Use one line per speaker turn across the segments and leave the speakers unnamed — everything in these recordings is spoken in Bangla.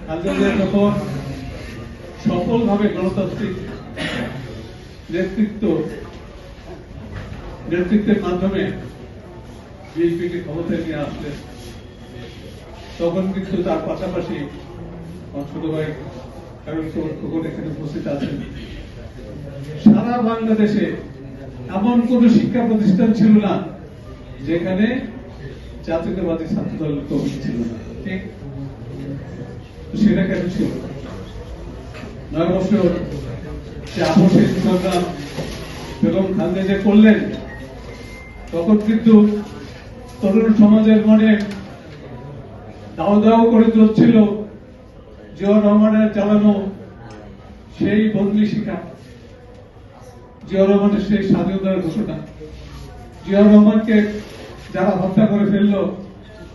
খালেদা জিয়া যখন সফলভাবে গণতান্ত্রিক নেতৃত্বের মাধ্যমে বিএনপিকে ক্ষমতায় নিয়ে আসলেন, তখন কিন্তু তার পাশাপাশি ছোট ভাই খোকন এখানে উপস্থিত আছেন। সারা বাংলাদেশে এমন কোন শিক্ষা প্রতিষ্ঠান ছিল না যেখানে জাতীয়তাবাদী ছাত্র দলের কর্মী ছিল না, ঠিক? সেটা কেন ছিল? 9 বছর যে আপসের সংগ্রাম বেগম খালেদা জিয়া করলেন, তখন কিন্তু তরুণ সমাজের মনে দাও দাও করে চলছিল জিয়াউর রহমানের চালানো সেই বন্দী শিখা, জিয়াউর রহমানের সেই স্বাধীনতার ঘোষণা। জিয়াউর রহমানকে যারা হত্যা করে ফেলল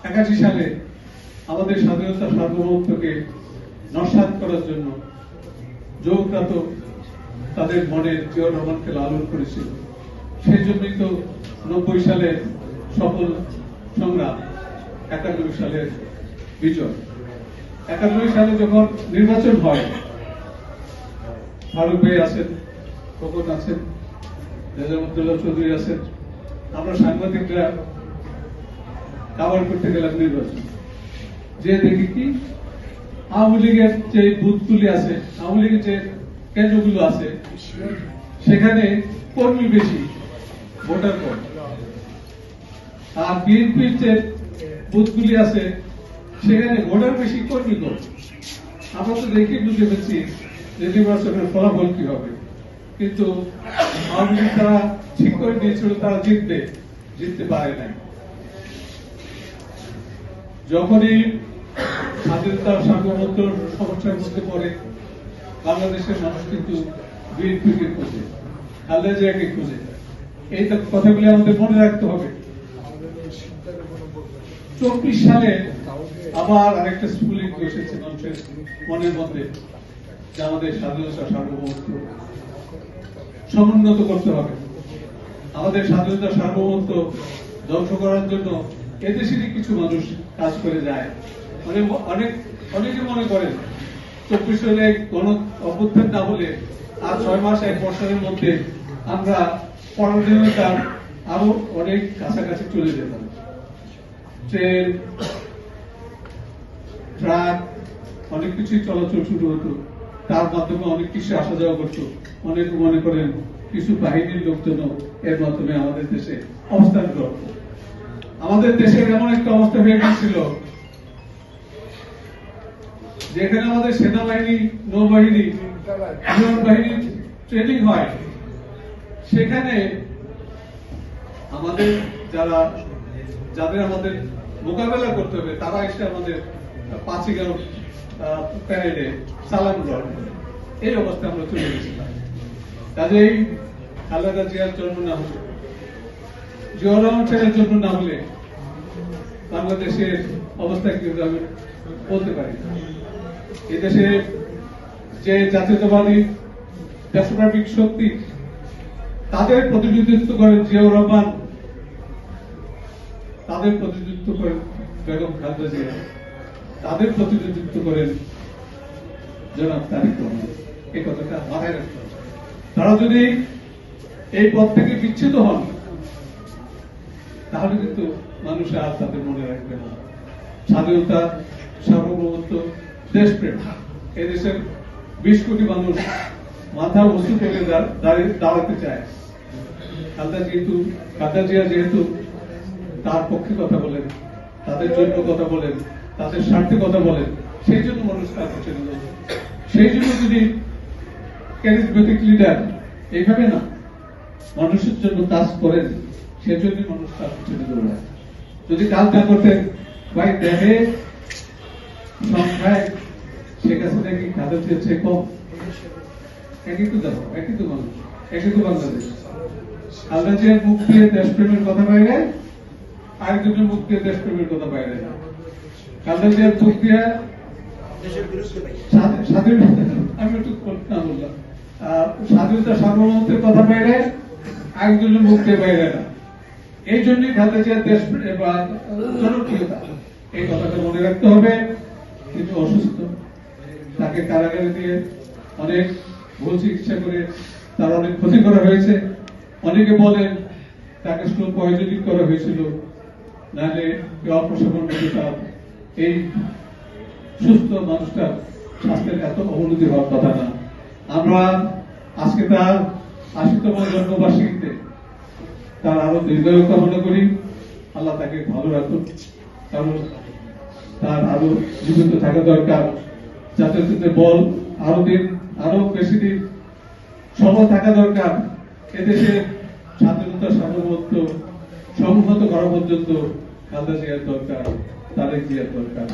81 সালে আমাদের স্বাধীনতা সার্বভৌমত্বকে নস্যাৎ করার জন্য, যৌরাত তাদের মনে জিয়াউর রহমানকে লালন করেছিল। সেই জন্যই তো 90 সালে সফল সংগ্রাম, 91 সালের বিজয়। 91 সালে যখন নির্বাচন হয়, ফারুক ভাই আছেন, খোকন আছেন, রেজাউদ্দৌলা চৌধুরী আছেন, আমরা সাংবাদিকরা কাভার করতে গেলাম নির্বাচন, যে দেখি কি আওয়ামী লীগের যে বুথগুলি আছে, আওয়ামী লীগের যে কেন্দ্রগুলো আছে, সেখানে কর্মী বেশি, ভোটার কম। আর বিএনপির যে বুথগুলি আছে সেখানে ভোটার বেশি, কর্মী কম। আমরা তো দেখে বুঝে পেয়েছি যে নির্বাচনের ফলাফল কি হবে, কিন্তু আওয়ামী লীগ তারা ঠিক করে দিয়েছিল তারা জিততে পারে নাই। যখনই স্বাধীনতার সার্বভৌমত্ব সমস্যার মধ্যে পড়ে, বাংলাদেশের মানুষ কিন্তু বিএনপিকে খোঁজে, খালেদা জিয়াকে খোঁজে। এই কথাগুলি আমাদের মনে রাখতে হবে। 24 সালে আবার আরেকটা স্ফুলিঙ্গ এসেছে মানুষের মনের মধ্যে, যে আমাদের স্বাধীনতা সার্বভৌমত্ব সমুন্নত করতে হবে। আমাদের স্বাধীনতা সার্বভৌমত্ব ধ্বংস করার জন্য এদেশেরই কিছু মানুষ কাজ করে যায়। অনেকে মনে করেন 24 সালে গণ অভ্যুত্থান না হলে আর 6 মাস 1 বছরের মধ্যে আমরা পরাধীনতার আরো অনেক কাছাকাছি চলে যেতাম। ট্রেন, ট্রাক, অনেক কিছুই চলাচল শুরু হতো, তার মাধ্যমে অনেক কিছু আসা যাওয়া করতো। অনেক মনে করেন কিছু বাহিনীর লোকজন এর মাধ্যমে আমাদের দেশে অবস্থান করত। আমাদের দেশের এমন একটা অবস্থা হয়ে গেছিল যেখানে আমাদের সেনাবাহিনী, নৌবাহিনী, বিমান বাহিনীর ট্রেনিং হয়, সেখানে আমাদের যাদের আমাদের মোকাবেলা করতে হবে তারা এসে আমাদের 5 প্যারেডে সালাম গ্রহণ করে। এই অবস্থায় আমরা চলে গেছিলাম। কাজেই খালেদা জিয়ার জন্ম না হলে, জিয়াউর রহমান সাহেবের জন্ম না হলে বাংলাদেশের অবস্থা কিন্তু আমি বলতে পারি না। এদেশে যে জাতীয়তাবাদী দেশপ্রেমিক শক্তি, তাদের প্রতিনিধিত্ব করেন জিয়াউর রহমান, তাদের প্রতিনিধিত্ব করেন বেগম খালেদা জিয়া, তাদের প্রতিনিধিত্ব করেন জনাব তারেক রহমান। এই কথাটা মাথায় রাখতে হবে। তারা যদি এই পদ থেকে বিচ্ছিন্ন হন, তাহলে কিন্তু মানুষ আর তাদের মনে রাখবে না স্বাধীনতা, সার্বভৌমত্ব, দেশপ্রেম। এদেশের 20 কোটি মানুষ মাথা উঁচু করে দাঁড়াতে চায়। খালেদা জিয়া যেহেতু তার পক্ষে কথা বলেন, তাদের জন্য কথা বলেন, তাদের স্বার্থে কথা বলেন, সেই জন্য মানুষ তার পিছনে দৌড়ে। সেই জন্য যদি ক্যারিজমেটিক লিডার এইভাবে না মানুষের জন্য কাজ করেন, সেজন্য মানুষ তার পিছনে দৌড়ায়। যদি কাজ না করতেন, ভাই দেখে সংখ্যায় শেখ হাসিনা কি খালেদা জিয়ার চেয়ে কম? একই তো দেখো, একই তো মানুষ, একই তো বাংলাদেশ। খালেদা জিয়ার মুখ দিয়ে দেশপ্রেমের কথা বাইরে, আরেকজনের মুখ দিয়ে দেশপ্রেমের কথা বাইরে। খালেদা জিয়ার মুখ দিয়ে স্বাধীনতা, আমি একটু না বললাম, স্বাধীনতা সার্বভৌমত্বের কথা বাইরে, আরেকজনের মুখ দিয়ে বাইরে না। এই জন্যই খালেদা জিয়ার দেশপ্রেম বা জনপ্রিয়তা, এই কথাটা মনে রাখতে হবে। কিন্তু অসুস্থ, তাকে কারাগারে দিয়ে অনেক ভুল চিকিৎসা করে তার অনেক ক্ষতি করা হয়েছে। অনেকে বলেন তাকে স্লো পয়জনিং করা হয়েছিল, নাহলে অল্প সময়ের মধ্যে তার এই সুস্থ মানুষটার স্বাস্থ্যের এত অবনতি হওয়ার কথা না। আমরা আজকে তার ৮০তম জন্মবার্ষিকীতে তার আরো দীর্ঘায়ু কামনা করি। আল্লাহ তাকে ভালো রাখুন, কারণ তার আরো জীবিত থাকা দরকার, যাতে বল আরো দিন, আরো বেশি দিন সময় থাকা দরকার। এদেশের স্বাধীনতা সার্বভৌমত্ব সংহত করা পর্যন্ত খালেদা জিয়ার দরকার, তারেক জিয়ার দরকার।